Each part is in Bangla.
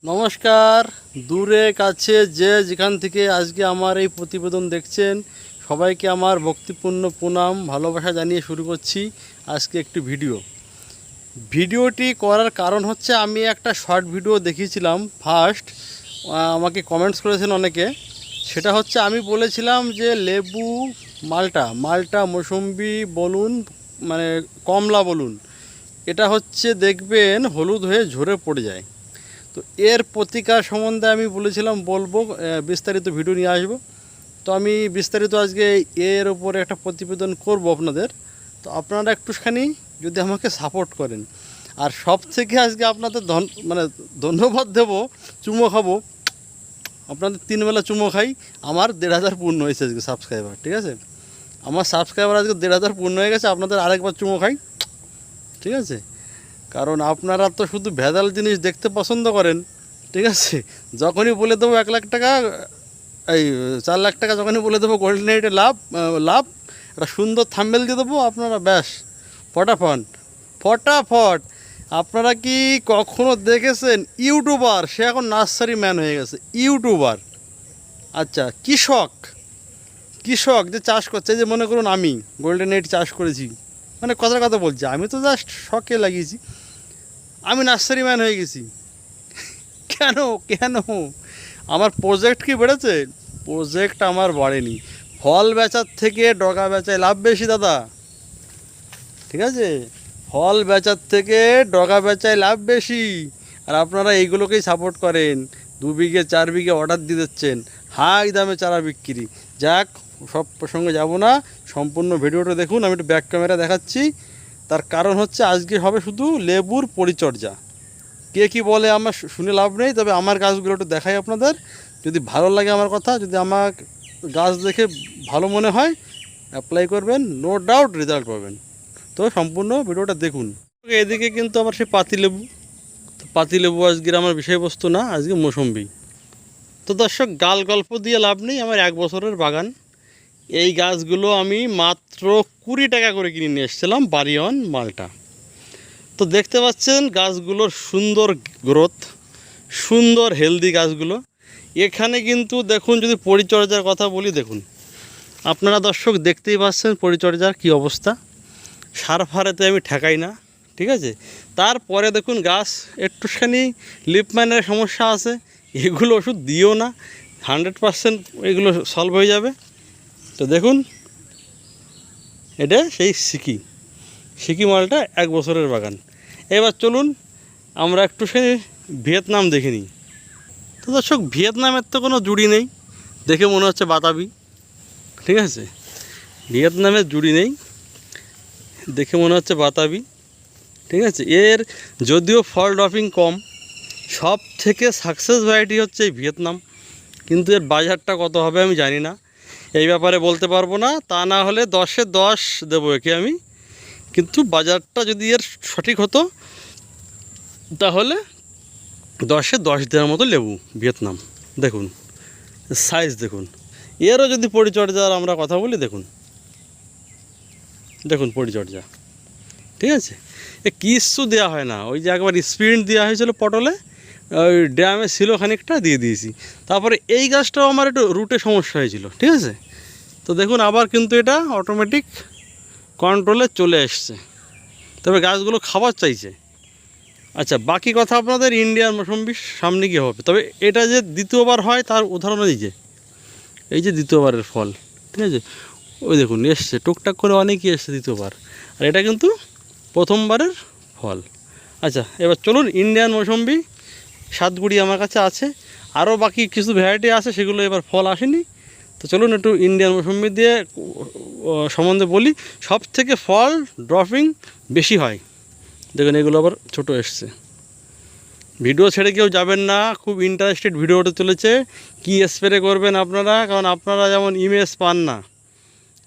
নমস্কার। দূরে কাছে যে যেখান থেকে আজকে আমার এই প্রতিবেদন দেখছেন সবাইকে আমার ভক্তিপূর্ণ প্রণাম ভালোবাসা জানিয়ে শুরু করছি আজকে একটি ভিডিওটি করার কারণ হচ্ছে আমি একটা শর্ট ভিডিও দেখিয়েছিলাম ফার্স্ট, আমাকে কমেন্টস করেছেন অনেকে। সেটা হচ্ছে আমি বলেছিলাম যে লেবু, মালটা মৌসুম্বি বলুন, মানে কমলা বলুন, এটা হচ্ছে দেখবেন হলুদ হয়ে ঝরে পড়ে যায়। তো এর প্রতিকার সম্বন্ধে আমি বলেছিলাম বলবো, বিস্তারিত ভিডিও নিয়ে আসবো। তো আমি বিস্তারিত আজকে এর উপরে একটা প্রতিবেদন করব আপনাদের। তো আপনারা একটুখানি যদি আমাকে সাপোর্ট করেন, আর সব থেকে আজকে আপনাদের ধন্যবাদ দেবো, চুমো খাবো আপনাদের, 3 বেলা চুমো খাই। আমার 1,500 পূর্ণ হয়েছে আজকে সাবস্ক্রাইবার, ঠিক আছে? আমার সাবস্ক্রাইবার আজকে 1,500 পূর্ণ হয়ে গেছে, আপনাদের আরেকবার চুমো খাই, ঠিক আছে? কারণ আপনারা তো শুধু ভেজাল জিনিস দেখতে পছন্দ করেন, ঠিক আছে? যখনই বলে দেবো 1 লাখ টাকা, এই 4 লাখ টাকা যখনই বলে দেবো গোল্ডেন এইটে লাভ একটা সুন্দর থাম্বনেল দিয়ে দেবো, আপনারা ব্যাস ফটাফট। আপনারা কি কখনো দেখেছেন ইউটিউবার, সে এখন নার্সারি ম্যান হয়ে গেছে ইউটিউবার, আচ্ছা কৃষক যে চাষ করছে, যে মনে করুন আমি গোল্ডেন এইট চাষ করেছি, মানে কথা বলছি, আমি তো জাস্ট শখে লাগিয়েছি, আমি নার্সারি ম্যান হয়ে গেছি। কেন আমার প্রজেক্ট কি বেড়েছে? প্রজেক্ট আমার বাড়েনি। ফল বেচার থেকে ডগা বেচায় লাভ বেশি দাদা, ঠিক আছে? ফল বেচার থেকে ডগা বেচায় লাভ বেশি। আর আপনারা এইগুলোকেই সাপোর্ট করেন, 2 বিঘে 4 বিঘে অর্ডার দিয়ে দিচ্ছেন, হাই দামে চারা বিক্রি। যাক, সব প্রসঙ্গে যাব না, সম্পূর্ণ ভিডিওটা দেখুন। আমি একটু ব্যাক ক্যামেরা দেখাচ্ছি। তার কারণ হচ্ছে আজকে হবে শুধু লেবুর পরিচর্যা। কে কী বলে আমার শুনে লাভ নেই, তবে আমার গাছগুলো একটু দেখাই আপনাদের। যদি ভালো লাগে আমার কথা, যদি আমার গাছ দেখে ভালো মনে হয়, অ্যাপ্লাই করবেন, নো ডাউট রেজাল্ট পাবেন। তো সম্পূর্ণ ভিডিওটা দেখুন। এদিকে কিন্তু আমার সেই পাতিলেবু, তো পাতিলেবু আজকের আমার বিষয়বস্তু না, আজকে মৌসুম্বি। তো দর্শক, গল্প দিয়ে লাভ নেই, আমার 1 বছরের বাগান। এই গাছগুলো আমি মাত্র 20 টাকা করে কিনে নিয়ে এসেছিলাম, বাড়িওয়ান মালটা। তো দেখতে পাচ্ছেন গাছগুলোর সুন্দর গ্রোথ, সুন্দর হেলদি গাছগুলো। এখানে কিন্তু দেখুন, যদি পরিচর্যার কথা বলি, দেখুন আপনারা দর্শক দেখতেই পাচ্ছেন পরিচর্যার কি অবস্থা। সার ফারেতে আমি ঠেকাই না, ঠিক আছে? তারপরে দেখুন গাছ একটুখানি লিপম্যানের সমস্যা আছে, এগুলো ওষুধ দিও না, 100% এগুলো সলভ হয়ে যাবে। তো দেখুন, এটা সেই সিকি মালটা 1 বছরের বাগান। এবার চলুন আমরা একটুখানি ভিয়েতনাম দেখে নিই। তো দর্শক, ভিয়েতনামের তো কোনো জুড়ি নেই, দেখে মনে হচ্ছে বাতাবি, ঠিক আছে? ভিয়েতনামের জুড়ি নেই, দেখে মনে হচ্ছে বাতাবি, ঠিক আছে? এর যদিও ফল ড্রপিং কম, সব থেকে সাকসেস ভ্যারাইটি হচ্ছে এই ভিয়েতনাম। কিন্তু এর বাজারটা কত হবে আমি জানি না, এই ব্যাপারে বলতে পারবো না। তা না হলে 10-এ 10 দেবো একে আমি। কিন্তু বাজারটা যদি এর সঠিক হতো, তাহলে 10-এ 10 দেওয়ার মতো লেবু ভিয়েতনাম। দেখুন সাইজ, দেখুন। এরও যদি পরিচর্যার আমরা কথা বলি, দেখুন পরিচর্যা, ঠিক আছে? কিচ্ছু দেওয়া হয় না, ওই যে একবার স্প্রিন্ট দেওয়া হয়েছিল পটলে, ওই ড্যামে ছিল খানিকটা, দিয়ে দিয়েছি। তারপরে এই গাছটাও আমার একটু রুটে সমস্যা হয়েছিল, ঠিক আছে? তো দেখুন আবার কিন্তু এটা অটোমেটিক কন্ট্রোলে চলে এসছে, তবে গাছগুলো খাবার চাইছে। আচ্ছা, বাকি কথা আপনাদের ইন্ডিয়ান মৌসুম্বির সামনে কী হবে। তবে এটা যে দ্বিতীয়বার হয় তার উদাহরণ এই যে দ্বিতীয়বারের ফল, ঠিক আছে? ওই দেখুন এসছে, টুকটাক করে অনেকই এসছে দ্বিতীয়বার, আর এটা কিন্তু প্রথমবারের ফল। আচ্ছা, এবার চলুন ইন্ডিয়ান মৌসুম্বি 7 গুড়ি আমার কাছে আছে, আরও বাকি কিছু ভ্যারাইটি আছে, সেগুলো এবার ফল আসেনি। তো চলুন একটু ইন্ডিয়ান মৌসুম্বি দিয়ে সম্বন্ধে বলি। সব থেকে ফল ড্রপিং বেশি হয়, দেখুন এগুলো আবার ছোটো এসছে। ভিডিও ছেড়ে কেউ যাবেন না, খুব ইন্টারেস্টেড ভিডিওটা চলেছে। কি স্প্রে করবেন আপনারা, কারণ আপনারা যেমন ইমেজ পান না,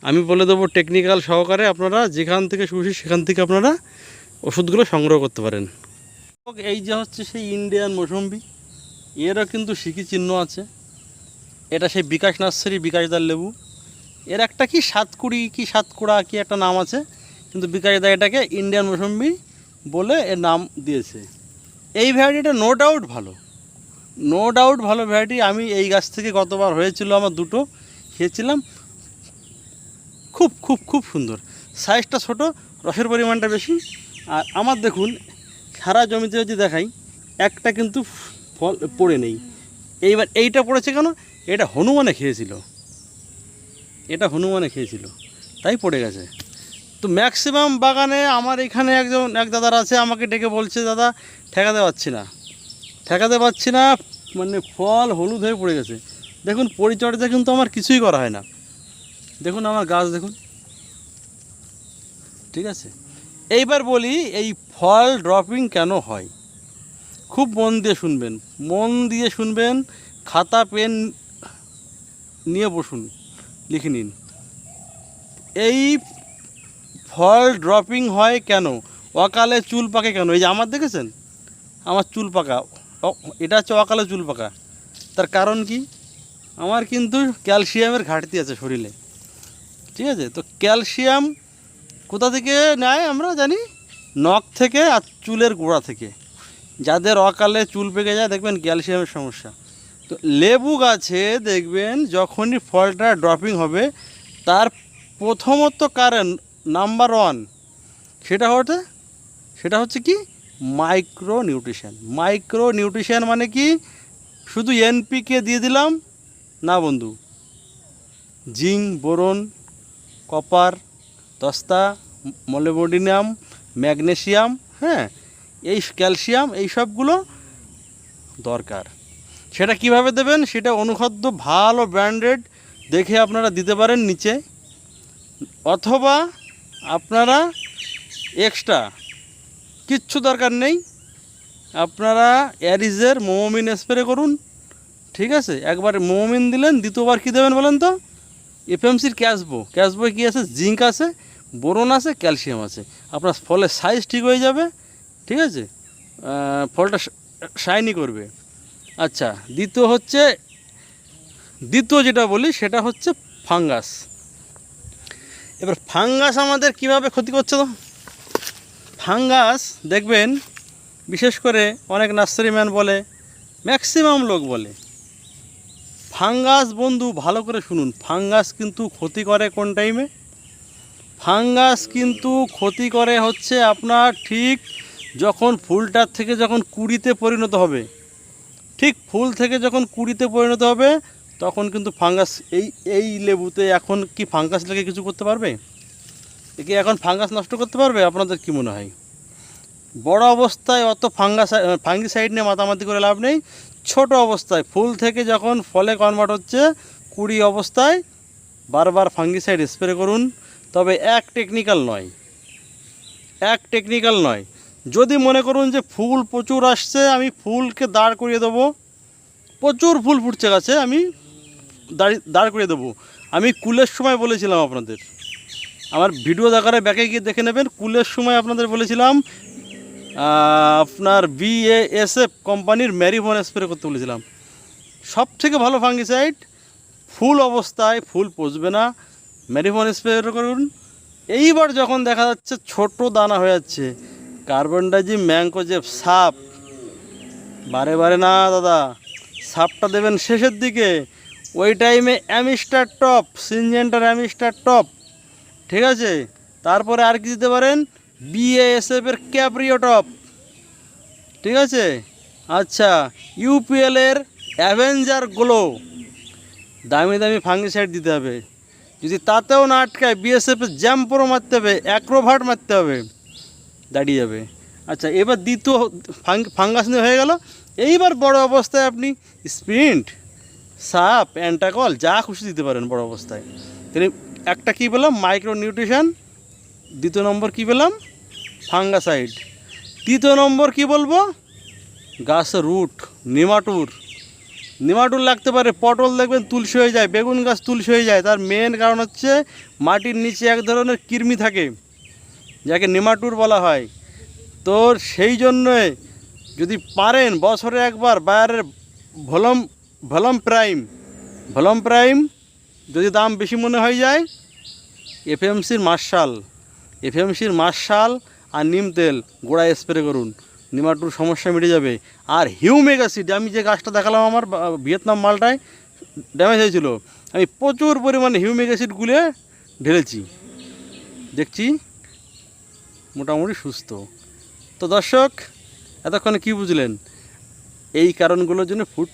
আমি বলে দেবো টেকনিক্যাল সহকারে, আপনারা যেখান থেকে খুশি সেখান থেকে আপনারা ওষুধগুলো সংগ্রহ করতে পারেন। এই যে হচ্ছে সেই ইন্ডিয়ান মৌসুম্বি, এরও কিন্তু সিকি চিহ্ন আছে। এটা সেই বিকাশ নার্সারি, বিকাশদার লেবু। এর একটা কি 7কুড়া কি একটা নাম আছে, কিন্তু বিকাশদা এটাকে ইন্ডিয়ান মৌসুম্বি বলে এর নাম দিয়েছে। এই ভ্যারাইটিটা নো ডাউট ভালো, নো ডাউট ভালো ভ্যারাইটি। আমি এই গাছ থেকে গতবার হয়েছিল আমার দুটো, খেয়েছিলাম, খুব খুব খুব সুন্দর। সাইজটা ছোট, রসের পরিমাণটা বেশি। আর আমার দেখুন সারা জমিতে যদি দেখাই একটা কিন্তু ফল পড়ে নেই। এইবার এইটা পড়েছে কেন? এটা হনুমানে খেয়েছিল, এটা হনুমানে খেয়েছিল, তাই পড়ে গেছে। তো ম্যাক্সিমাম বাগানে আমার এখানে এক দাদার আছে, আমাকে ডেকে বলছে দাদা ঠেকাতে পারছি না, ঠেকাতে পারছি না, মানে ফল হলুদ হয়ে পড়ে গেছে। দেখুন পরিচর্যা কিন্তু আমার কিছুই করা হয় না। দেখুন আমার গাছ দেখুন, ঠিক আছে। এইবার বলি এই ফল ড্রপিং কেন হয়, খুব মন দিয়ে শুনবেন, মন দিয়ে শুনবেন, খাতা পেন নিয়ে বসুন, লিখে নিন। এই ফল ড্রপিং হয় কেন, অকালে চুল পাকে কেন? এই যে আমার দেখেছেন আমার চুল পাকা, এটা হচ্ছে অকালে চুল পাকা। তার কারণ কি? আমার কিন্তু ক্যালসিয়ামের ঘাটতি আছে শরীরে, ঠিক আছে। তো ক্যালসিয়াম কোথা থেকে নেয় আমরা জানি, নখ থেকে আর চুলের গোড়া থেকে। যাদের অকালে চুল পেকে যায় দেখবেন ক্যালসিয়ামের সমস্যা। তো লেবু গাছে দেখবেন যখনই ফলটা ড্রপিং হবে তার প্রথমত কারণ নাম্বার 1 সেটা হচ্ছে কি, মাইক্রো নিউট্রিশন। মাইক্রো নিউট্রিশন মানে কি, শুধু এনপিকে দিয়ে দিলাম না বন্ধু, জিঙ্ক, বোরন, কপার, দস্তা, মলিবডেনাম, ম্যাগনেসিয়াম, হ্যাঁ, এই ক্যালসিয়াম, এই সবগুলো দরকার। সেটা কিভাবে দেবেন, সেটা অনুখাদ্য ভালো ব্র্যান্ডেড দেখে আপনারা দিতে পারেন নিচে, অথবা আপনারা এক্সট্রা কিচ্ছু দরকার নেই, আপনারা অ্যারিজের মোমিন স্প্রে করুন, ঠিক আছে। একবার মোমিন দিলেন, দ্বিতীয়বার কী দেবেন বলেন তো? এফএমসির ক্যাশবো কী আছে, জিঙ্ক আছে, বোরন আছে, ক্যালসিয়াম আছে। আপনার ফলের সাইজ ঠিক হয়ে যাবে, ঠিক আছে, ফলটা শাইনি করবে। আচ্ছা, দ্বিতীয় যেটা বলি সেটা হচ্ছে ফাঙ্গাস। এবার ফাঙ্গাস আমাদের কিভাবে ক্ষতি করছে? তো ফাঙ্গাস দেখবেন বিশেষ করে অনেক নার্সারিম্যান বলে, ম্যাক্সিমাম লোক বলে, ফাঙ্গাস বন্ধু ভালো করে শুনুন, ফাঙ্গাস কিন্তু ক্ষতি করে কোন টাইমে? ফাঙ্গাস কিন্তু ক্ষতি করে হচ্ছে আপনার ঠিক যখন ফুলটার থেকে যখন কুঁড়িতে পরিণত হবে, ঠিক ফুল থেকে যখন কুঁড়িতে পরিণত হবে তখন কিন্তু ফাঙ্গাস, এই লেবুতে এখন কি ফাঙ্গাস লেগে কিছু করতে পারবে? একে এখন ফাঙ্গাস নষ্ট করতে পারবে? আপনাদের কি মনে হয়? বড় অবস্থায় অত ফাঙ্গিসাইড নিয়ে মাতামাতি করে লাভ নেই। ছোট অবস্থায় ফুল থেকে যখন ফলে কনভার্ট হচ্ছে, কুড়ি অবস্থায় বারবার ফাঙ্গিসাইড স্প্রে করুন। তবে এক টেকনিক্যাল নয়। যদি মনে করুন যে ফুল প্রচুর আসছে, আমি ফুলকে দাঁড় করিয়ে দেবো, প্রচুর ফুল ফুটছে গাছে, আমি দাঁড় করিয়ে দেবো। আমি কুলের সময় বলেছিলাম আপনাদের, আমার ভিডিও দেখারে ব্যাকে গিয়ে দেখে নেবেন, কুলের সময় আপনাদের বলেছিলাম আপনার BASF কোম্পানির ম্যারিভন স্প্রে করতে বলেছিলাম। সব থেকে ভালো ফাঙ্গিসাইড, ফুল অবস্থায় ফুল পচবে না, ম্যারিভন স্প্রে করুন। এইবার যখন দেখা যাচ্ছে ছোট দানা হয়ে যাচ্ছে, কার্বনডাইজিম, ম্যাঙ্কোজেব, সাপ, বারে না দাদা, সাপটা দেবেন শেষের দিকে, ওই টাইমে অ্যামিস্টার টপ, সিনজেন্টার অ্যামিস্টার টপ, ঠিক আছে। তারপরে আর কি দিতে পারেন, BASF এর ক্যাপ্রিও টপ, ঠিক আছে। আচ্ছা, UPL এর অ্যাভেঞ্জার গ্লো, দামি ফাঙ্গিসাইড দিতে হবে। যদি তাতেও না আটকায়, BASF এর জ্যাম্পোরো মারতে হবে, অ্যাক্রোভাট মারতে হবে, দাঁড়িয়ে যাবে। আচ্ছা, এবার দ্বিতীয় ফাঙ্গাস নিয়ে হয়ে গেল। এইবার বড় অবস্থায় আপনি স্প্রিন্ট, সাপ, অ্যান্টাকল যা খুশি দিতে পারেন বড় অবস্থায়। তিনি একটা কী পেলাম, মাইক্রো নিউট্রিশন। দ্বিতীয় নম্বর কী পেলাম, ফাঙ্গাসাইড। তৃতীয় নম্বর কি বলবো, গাছের রুট, নিমাটুর লাগতে পারে। পটল দেখবেন তুলসী হয়ে যায়, বেগুন গাছ তুলসী হয়ে যায়, তার মেন কারণ হচ্ছে মাটির নিচে এক ধরনের কৃমি থাকে যাকে নিমাটুর বলা হয়। তো সেই জন্যে যদি পারেন বছরে একবার বায়ারের ভলম প্রাইম যদি দাম বেশি মনে হয়ে যায়, এফএমসির মার্শাল আর নিম তেল গোড়ায় স্প্রে করুন, নিমাটোর সমস্যা মিটে যাবে। আর হিউমিক অ্যাসিড, আমি যে গাছটা দেখালাম আমার ভিয়েতনাম মালটায় ড্যামেজ হয়েছিল, আমি প্রচুর পরিমাণে হিউমিক অ্যাসিড গুলে ঢেলেছি, দেখছি মোটামুটি সুস্থ। তো দর্শক, এতক্ষণে কী বুঝলেন? এই কারণগুলোর জন্য ফুড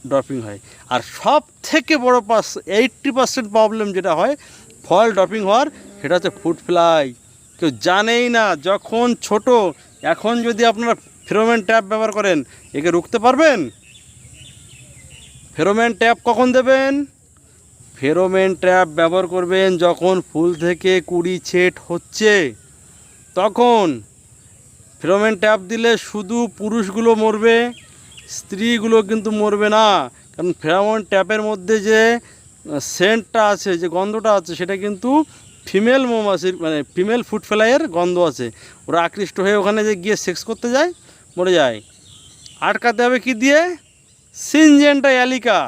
ড্রপিং হয়। আর সব থেকে বড় 80% প্রবলেম যেটা হয় ফল ড্রপিং হওয়ার, সেটা হচ্ছে ফুড ফ্লাই। কেউ জানেই না যখন ছোট। এখন যদি আপনারা ফেরোমেন ট্যাপ ব্যবহার করেন, একে রুখতে পারবেন? ফেরোমেন ট্যাপ কখন দেবেন? ফেরোমেন ট্র্যাপ ব্যবহার করবেন যখন ফুল থেকে কুড়ি ছেট হচ্ছে, তখন। ফেরোমেন ট্যাপ দিলে শুধু পুরুষগুলো মরবে, স্ত্রীগুলো কিন্তু মরবে না। কারণ ফেরোমন ট্যাপের মধ্যে যে সেন্টটা আছে, যে গন্ধটা আছে, সেটা কিন্তু ফিমেল মৌমাছির, মানে ফিমেল ফুড ফ্লাইয়ের গন্ধ আছে। ওরা আকৃষ্ট হয়ে ওখানে যে গিয়ে সেক্স করতে যায়, মরে যায়। আটকাতে হবে কি দিয়ে? সিনজেন্টা অ্যালিকা।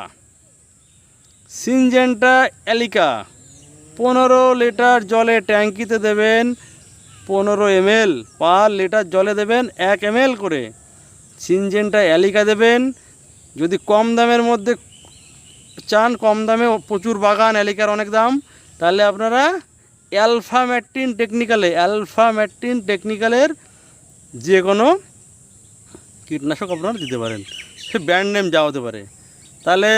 সিনজেন্টা অ্যালিকা 15 লিটার জলে ট্যাঙ্কিতে দেবেন, 15 ml পার লিটার জলে দেবেন 1 ml করে সিনজেন্টা অ্যালিকা দেবেন। যদি কম দামের মধ্যে চান, কম দামে প্রচুর বাগান, অ্যালিকার অনেক দাম, তাহলে আপনারা অ্যালফামেট্রিন টেকনিক্যালের যে কোনো কীটনাশক আপনারা দিতে পারেন, সে ব্র্যান্ড নেম যা হতে পারে। তাহলে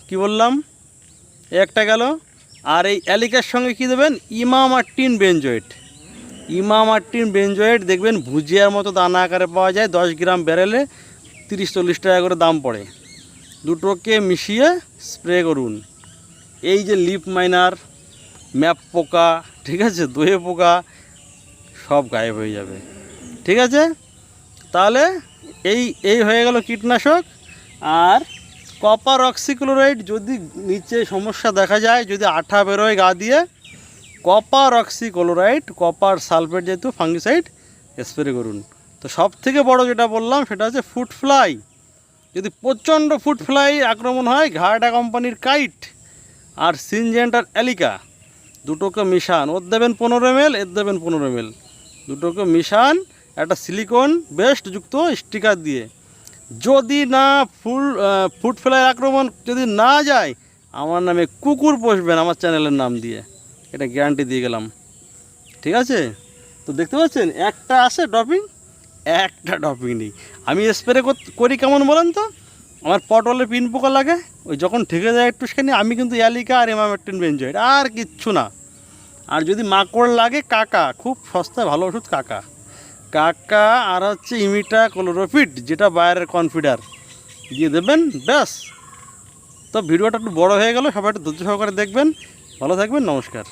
কি বললাম, একটা গেল। আর এই অ্যালিকার সঙ্গে কি দেবেন? ইমামার্টিন বেনজয়েড দেখবেন ভুজিয়ার মতো দানা আকারে পাওয়া যায়, 10 গ্রাম ব্যারেলে 30-40 টাকা করে দাম পড়ে। দুটোকে মিশিয়ে স্প্রে করুন। এই যে লিপ মাইনার, ম্যাপ পোকা, ঠিক আছে, দোয়ে পোকা, সব গায়েব হয়ে যাবে। ঠিক আছে, তাহলে এই হয়ে গেল কীটনাশক। আর কপার অক্সিক্লোরাইড, যদি নিচে সমস্যা দেখা যায়, যদি আঠা বেরোয় গা দিয়ে, কপার অক্সিক্লোরাইড, কপার সালফেট যেহেতু ফাঙ্গিসাইড, স্প্রে করুন। তো সব থেকে বড় যেটা বললাম সেটা হচ্ছে ফুড ফ্লাই। যদি প্রচণ্ড ফুড ফ্লাই আক্রমণ হয়, ঘাটা কোম্পানির কাইট আর সিনজেন্টার অ্যালিকা দুটোকে মিশান। ওর দেবেন 15 ml, এর দেবেন 15 ml, দুটোকে মিশান একটা সিলিকন বেস্ট যুক্ত স্টিকার দিয়ে। যদি না ফুড ফ্লাই আক্রমণ যদি না যায়, আমার নামে কুকুর পোষবেন আমার চ্যানেলের নাম দিয়ে, এটা গ্যারান্টি দিয়ে গেলাম। ঠিক আছে, তো দেখতে পাচ্ছেন একটা আছে ড্রপিং, একটা ড্রপিং নেই। আমি স্প্রে করি কেমন বলেন তো? আমার পটলে পিন পোকা লাগে, ওই যখন ঠেকে যায় একটুখানি, আমি কিন্তু অ্যালিকা আর ইমামেট্রিন বেনজয়েড, আর কিচ্ছু না। আর যদি মাকড় লাগে, কাকা, খুব সস্তায় ভালো ওষুধ কাকা আর হচ্ছে ইমিটা ক্লোরোফিট, যেটা বাইরের কনফিডার দিয়ে দেবেন, ব্যাস। তো ভিডিওটা একটু বড় হয়ে গেল, সবাই একটু ধৈর্য সহকারে দেখবেন। ভালো থাকবেন, নমস্কার।